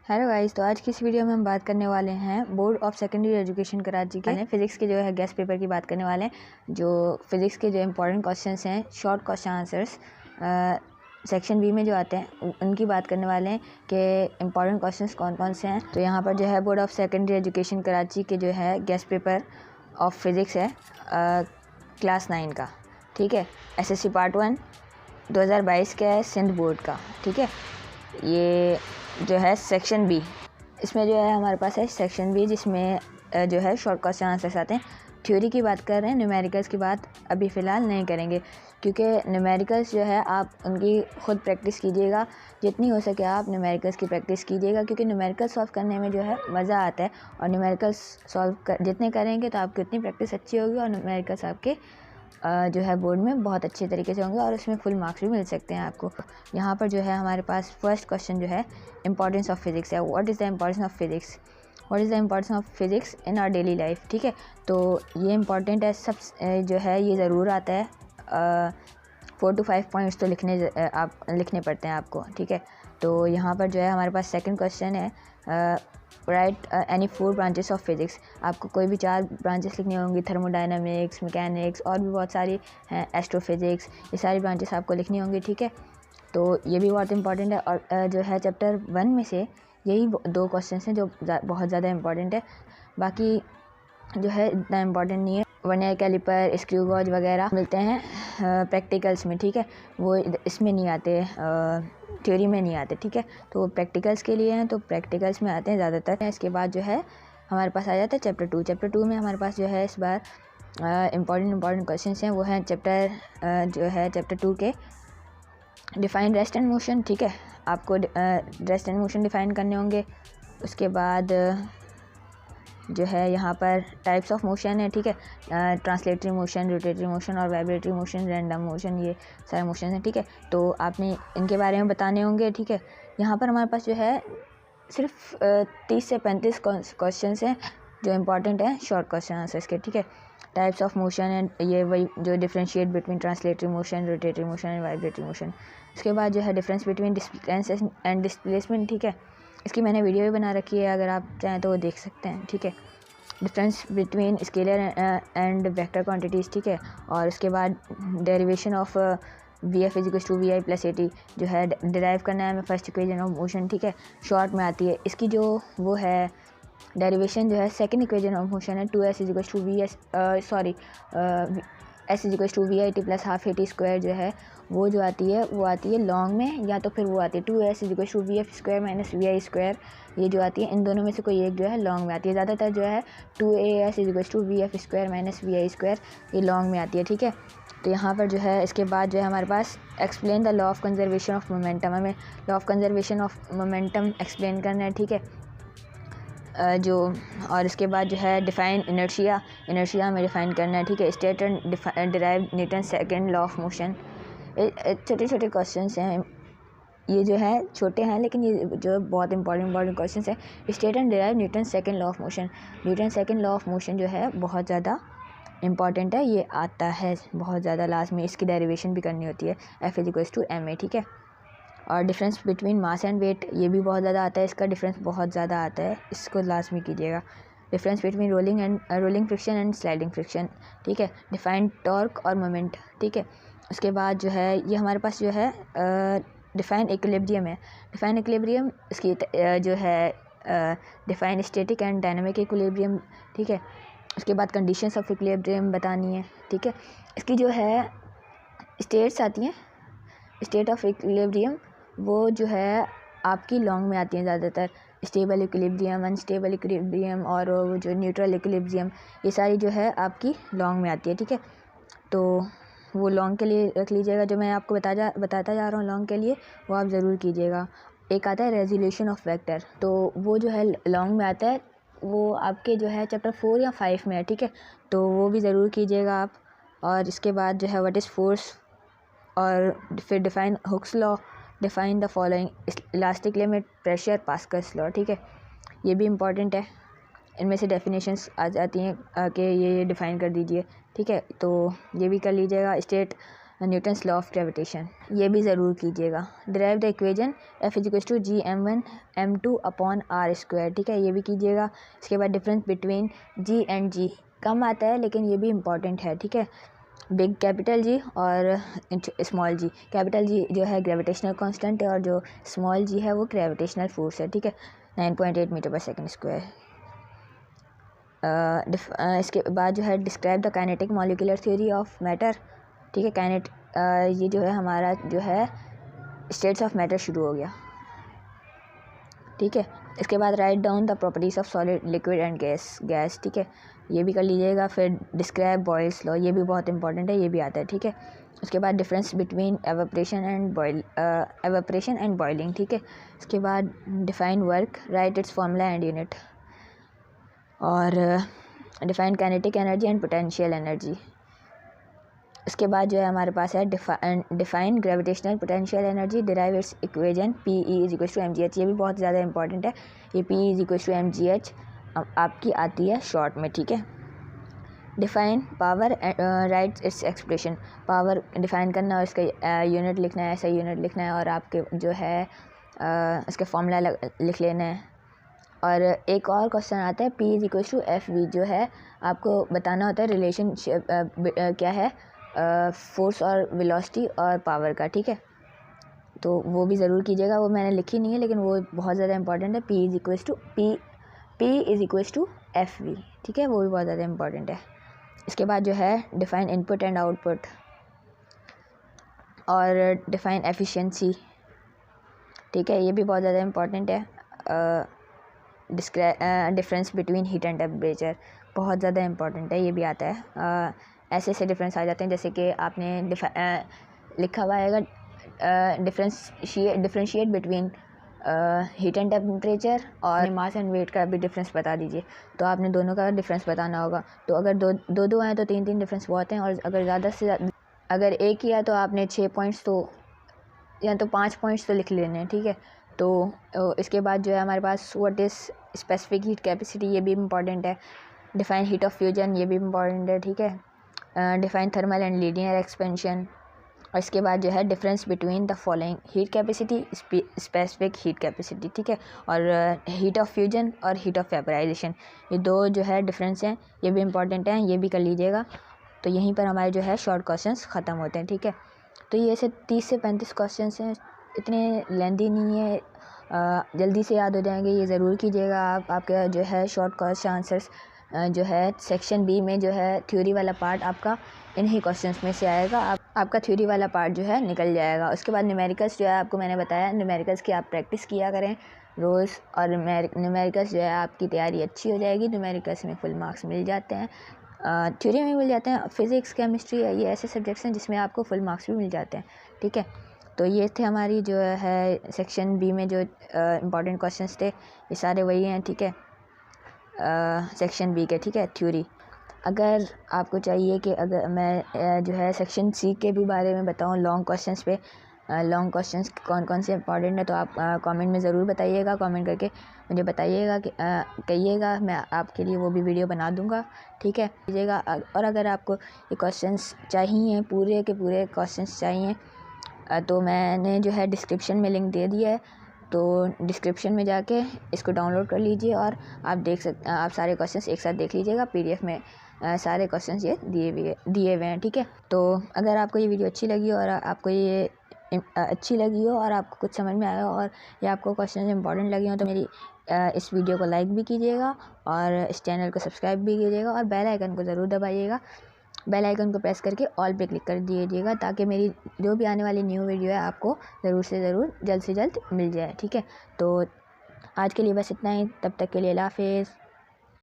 Hello guys, तो आज की इस वीडियो में हम बात करने वाले हैं board of secondary education Karachi के फिज़िक्स के जो है गेस्ट पेपर की बात करने वाले हैं। जो फिज़िक्स के जो इंपॉर्टेंट क्वेश्चंस हैं, short question answers section B में जो आते हैं उनकी बात करने वाले हैं कि इंपॉर्टेंट क्वेश्चंस कौन कौन से हैं। तो यहाँ पर जो है board of secondary education Karachi के जो है गेस्ट पेपर ऑफ फिज़िक्स है क्लास 9 का, ठीक है। SSC पार्ट 1 2022 का है, सिंध बोर्ड का, ठीक है। ये जो है सेक्शन बी, इसमें जो है हमारे पास है सेक्शन बी, जिसमें जो है शॉर्ट क्वेश्चन आंसर्स आते हैं। थ्योरी की बात कर रहे हैं, न्यूमेरिकल्स की बात अभी फ़िलहाल नहीं करेंगे, क्योंकि न्यूमेरिकल्स जो है आप उनकी खुद प्रैक्टिस कीजिएगा, जितनी हो सके आप न्यूमेरिकल्स की प्रैक्टिस कीजिएगा, क्योंकि न्यूमेरिकल सॉल्व करने में जो है मज़ा आता है। और न्यूमेरिकल्स जितने करेंगे तो आपकी उतनी प्रैक्टिस अच्छी होगी और न्यूमेरिकल्स आपके जो है बोर्ड में बहुत अच्छे तरीके से होंगे और उसमें फुल मार्क्स भी मिल सकते हैं आपको। यहाँ पर जो है हमारे पास फर्स्ट क्वेश्चन जो है इंपॉर्टेंस ऑफ फिज़िक्स है। What is the importance of physics, what is the importance of physics in our daily life, ठीक है। तो ये इंपॉर्टेंट है, सब जो है ये ज़रूर आता है। 4 to 5 पॉइंट्स तो लिखने पड़ते हैं आपको, ठीक है। तो यहाँ पर जो है हमारे पास सेकंड क्वेश्चन है, right any 4 branches of physics. आपको कोई भी 4 ब्रांचेस लिखनी होंगी, थर्मोडायनामिक्स, मैकेनिक्स और भी बहुत सारी हैं, एस्ट्रोफिज़िक्स, ये सारी ब्रांचेस आपको लिखनी होंगी, ठीक है। तो ये भी बहुत इंपॉर्टेंट है। और जो है चैप्टर 1 में से यही 2 क्वेश्चन हैं जो बहुत ज़्यादा इंपॉर्टेंट है, बाकी जो है इतना इम्पॉर्टेंट नहीं है। वर्नियर कैलिपर, स्क्रू गॉज वगैरह मिलते हैं प्रैक्टिकल्स में, ठीक है। वो इसमें नहीं आते, थ्योरी में नहीं आते, ठीक है। तो वो प्रैक्टिकल्स के लिए हैं, तो प्रैक्टिकल्स में आते हैं ज़्यादातर। इसके बाद जो है हमारे पास आ जाता है चैप्टर 2। चैप्टर 2 में हमारे पास जो है इस बार इंपॉर्टेंट क्वेश्चन हैं। वो हैं चैप्टर 2 के डिफाइन रेस्ट एंड मोशन, ठीक है। आपको रेस्ट एंड मोशन डिफाइन करने होंगे। उसके बाद जो है यहाँ पर टाइप्स ऑफ मोशन है, ठीक है। ट्रांसलेटरी मोशन, रोटेटरी मोशन और वाइब्रेटरी मोशन, रैंडम मोशन, ये सारे मोशन हैं, ठीक है। तो आपने इनके बारे में बताने होंगे, ठीक है। यहाँ पर हमारे पास जो है सिर्फ 30 से 35 क्वेश्चन हैं जो इम्पॉर्टेंट हैं शॉर्ट क्वेश्चन आंसर्स के, ठीक है। टाइप्स ऑफ मोशन एंड ये वही जो differentiate between translatory motion, rotatory motion and vibratory motion. उसके बाद जो है difference between distance and displacement, ठीक है। इसकी मैंने वीडियो भी बना रखी है, अगर आप चाहें तो वो देख सकते हैं, ठीक है। Difference between scalar and vector quantities, ठीक है। और उसके बाद derivation of VF = VI + AT जो है डिराइव करना है हमें फर्स्ट इक्वेशन ऑफ मोशन, ठीक है। शॉर्ट में आती है इसकी जो वो है डेरिवेशन, जो है सेकंड इक्वेशन ऑफ मोशन है 2S = S = VIT + ½ AT² जो है वो आती है लॉन्ग में, या तो फिर वो आती है 2S = VF² - VI²। ये जो आती है इन दोनों में से कोई एक जो है लॉन्ग में आती है। ज़्यादातर जो है 2AS = VF² - VI², ये लॉन्ग में आती है, ठीक है। तो यहाँ पर जो है इसके बाद जो है हमारे पास explain the law of conservation of momentum, हमें law of conservation of momentum explain करना है, ठीक है। और इसके बाद जो है डिफ़ाइन इनर्शिया में डिफ़ाइन करना है, ठीक है। State and derive Newton second law of motion. छोटे छोटे क्वेश्चंस हैं, ये जो है छोटे हैं लेकिन ये जो बहुत इंपॉर्टेंट क्वेश्चंस हैं। State and derive Newton second law of motion. Newton second law of motion जो है बहुत ज़्यादा इंपॉर्टेंट है, ये आता है बहुत ज़्यादा लास्ट में, इसकी डेरिवेशन भी करनी होती है F = ma, ठीक है। और difference between mass and weight, ये भी बहुत ज़्यादा आता है, इसका डिफरेंस बहुत ज़्यादा आता है, इसको लास्ट में कीजिएगा। Difference between rolling friction and sliding friction, ठीक है। डिफाइन टॉर्क और मोमेंट, ठीक है। उसके बाद जो है ये हमारे पास जो है डिफाइन इक्विलिब्रियम है। डिफाइन इक्विलिब्रियम इसकी जो है define static and dynamic equilibrium, ठीक है। उसके बाद कंडीशंस ऑफ इक्विलिब्रियम बतानी है, ठीक है। इसकी जो है स्टेट्स आती हैं, स्टेट ऑफ इक्विलिब्रियम वो जो है आपकी लॉन्ग में आती हैं ज़्यादातर। स्टेबल इक्विलिब्रियम, अनस्टेबल इक्विलिब्रियम और वो जो न्यूट्रल इक्विलिब्रियम, ये सारी जो है आपकी लॉन्ग में आती है, ठीक है। तो वो लॉन्ग के लिए रख लीजिएगा, जो मैं आपको बताता जा रहा हूँ लॉन्ग के लिए, वो आप ज़रूर कीजिएगा। एक आता है रेजोल्यूशन ऑफ वेक्टर, तो वो जो है लॉन्ग में आता है, वो आपके जो है चैप्टर 4 या 5 में है, ठीक है। तो वो भी ज़रूर कीजिएगा आप। और इसके बाद जो है व्हाट इज़ फोर्स, और फिर define Hooke's law, define the following, elastic limit, pressure, Pascal's law, ठीक है। ये भी इम्पॉर्टेंट है, इनमें से डेफिनेशंस आ जाती हैं कि ये डिफ़ाइन कर दीजिए, ठीक है। तो ये भी कर लीजिएगा। State Newton's law of gravitation, ये भी ज़रूर कीजिएगा। डिराइव द इक्वेशन F=gm1m2/r², ठीक है, ये भी कीजिएगा। इसके बाद difference between G and G कम आता है लेकिन ये भी इम्पॉर्टेंट है, ठीक है। बिग कैपिटल G और स्मॉल G, कैपिटल G जो है ग्रेविटेशनल कांस्टेंट है और जो स्मॉल G है वो ग्रेविटेशनल फोर्स है, ठीक है, 9.8 मीटर/सेकंड²। इसके बाद जो है describe the kinetic molecular theory of matter, ठीक है। ये जो है हमारा जो है स्टेट्स ऑफ मैटर शुरू हो गया, ठीक है। इसके बाद write down the properties of solid, liquid and gas, ठीक है, ये भी कर लीजिएगा। फिर डिस्क्राइब बॉयल्स लॉ, ये भी बहुत इंपॉर्टेंट है, ये भी आता है, ठीक है। उसके बाद difference between evaporation and boiling, ठीक है। इसके बाद define work, right its formula and unit, और define kinetic energy and potential energy. इसके बाद जो है हमारे पास है define gravitational potential energy, derive its equation Pe=mgh, ये भी बहुत ज़्यादा इंपॉर्टेंट है। ये Pe=mgh आपकी आती है शॉर्ट में, ठीक है। Define power, right its expression, power define करना और इसका यूनिट लिखना है, ऐसा यूनिट लिखना है और आपके जो है इसका फॉर्मूला लिख लेना है। और एक और क्वेश्चन आता है P=Fv, जो है आपको बताना होता है रिलेशनशिप क्या है फोर्स और वेलोसिटी और पावर का, ठीक है। तो वो भी ज़रूर कीजिएगा, वो मैंने लिखी नहीं है लेकिन वो बहुत ज़्यादा इंपॉर्टेंट है। P=Fv, ठीक है, वो भी बहुत ज़्यादा इंपॉर्टेंट है। इसके बाद जो है डिफाइन इनपुट एंड आउटपुट और डिफाइन एफिशिएंसी, ठीक है, ये भी बहुत ज़्यादा इंपॉर्टेंट है। Difference between heat and temperature, बहुत ज़्यादा इंपॉर्टेंट है, ये भी आता है। ऐसे डिफरेंस आ जाते हैं जैसे कि आपने लिखा हुआ है differentiate between heat and temperature और मास एंड वेट का भी डिफरेंस बता दीजिए, तो आपने दोनों का डिफरेंस बताना होगा। तो अगर दो आए तो 3 डिफरेंस बहुत हैं, और अगर ज़्यादा से ज़्यादा अगर एक ही है तो आपने 6 पॉइंट्स तो या तो 5 पॉइंट्स तो लिख लेने हैं, ठीक है। तो इसके बाद जो है हमारे पास what is specific heat capacity, ये भी इम्पॉर्टेंट है। डिफाइन हीट ऑफ फ्यूजन, ये भी इम्पॉर्टेंट है, ठीक है। Define thermal and linear expansion, और इसके बाद जो है difference between the following heat capacity, specific heat capacity, ठीक है, और हीट ऑफ फ्यूजन और हीट ऑफ वेपराइजेशन, ये दो जो है डिफरेंस हैं, ये भी इंपॉर्टेंट हैं, ये भी कर लीजिएगा। तो यहीं पर हमारे जो है शॉर्ट क्वेश्चंस ख़त्म होते हैं, ठीक है। तो ये ऐसे 30 से 35 क्वेश्चंस हैं, इतने लेंदी नहीं है, जल्दी से याद हो जाएंगे, ये ज़रूर कीजिएगा आप। आपका जो है शॉर्ट क्वेश्चन आंसर्स जो है सेक्शन बी में जो है थ्योरी वाला पार्ट आपका इन्हीं क्वेश्चंस में से आएगा, आपका थ्योरी वाला पार्ट जो है निकल जाएगा। उसके बाद न्यूमेरिकल्स जो है आपको मैंने बताया, न्यूमेरिकल्स की आप प्रैक्टिस किया करें रोज़, और न्यूमेरिकल्स जो है आपकी तैयारी अच्छी हो जाएगी। न्यूमेरिकल्स में फुल मार्क्स मिल जाते हैं, थ्योरी में मिल जाते हैं। फिज़िक्स, केमिस्ट्री, ये ऐसे सब्जेक्ट्स हैं जिसमें आपको फुल मार्क्स भी मिल जाते हैं, ठीक है। तो ये थे हमारी जो है सेक्शन बी में जो इम्पॉर्टेंट क्वेश्चंस थे, ये सारे वही हैं, ठीक है, सेक्शन बी के, ठीक है, थ्योरी। अगर आपको चाहिए कि अगर मैं जो है सेक्शन सी के भी बारे में बताऊं लॉन्ग क्वेश्चंस पे, लॉन्ग क्वेश्चंस कौन कौन से इंपॉर्टेंट है, तो आप कमेंट में ज़रूर बताइएगा। कमेंट करके मुझे बताइएगा कि कहिएगा, मैं आपके लिए वो भी वीडियो बना दूंगा, ठीक है, कीजिएगा। और अगर आपको ये क्वेश्चंस चाहिए, पूरे के पूरे क्वेश्चंस चाहिए, तो मैंने जो है डिस्क्रिप्शन में लिंक दे दिया है, तो डिस्क्रिप्शन में जाके इसको डाउनलोड कर लीजिए और आप सारे क्वेश्चंस एक साथ देख लीजिएगा। PDF में सारे क्वेश्चंस ये दिए हुए हैं, ठीक है। तो अगर आपको ये वीडियो अच्छी लगी और आपको ये अच्छी लगी हो और आपको कुछ समझ में आया हो और ये आपको क्वेश्चन इंपॉर्टेंट लगे हो, तो मेरी इस वीडियो को लाइक भी कीजिएगा और इस चैनल को सब्सक्राइब भी कीजिएगा और बेल आइकन को ज़रूर दबाइएगा। बेल आइकन को प्रेस करके ऑल पे क्लिक कर दीजिएगा, ताकि मेरी जो भी आने वाली न्यू वीडियो है आपको ज़रूर से ज़रूर जल्द से जल्द मिल जाए, ठीक है। तो आज के लिए बस इतना ही, तब तक के लिए अल्लाह हाफ़िज़।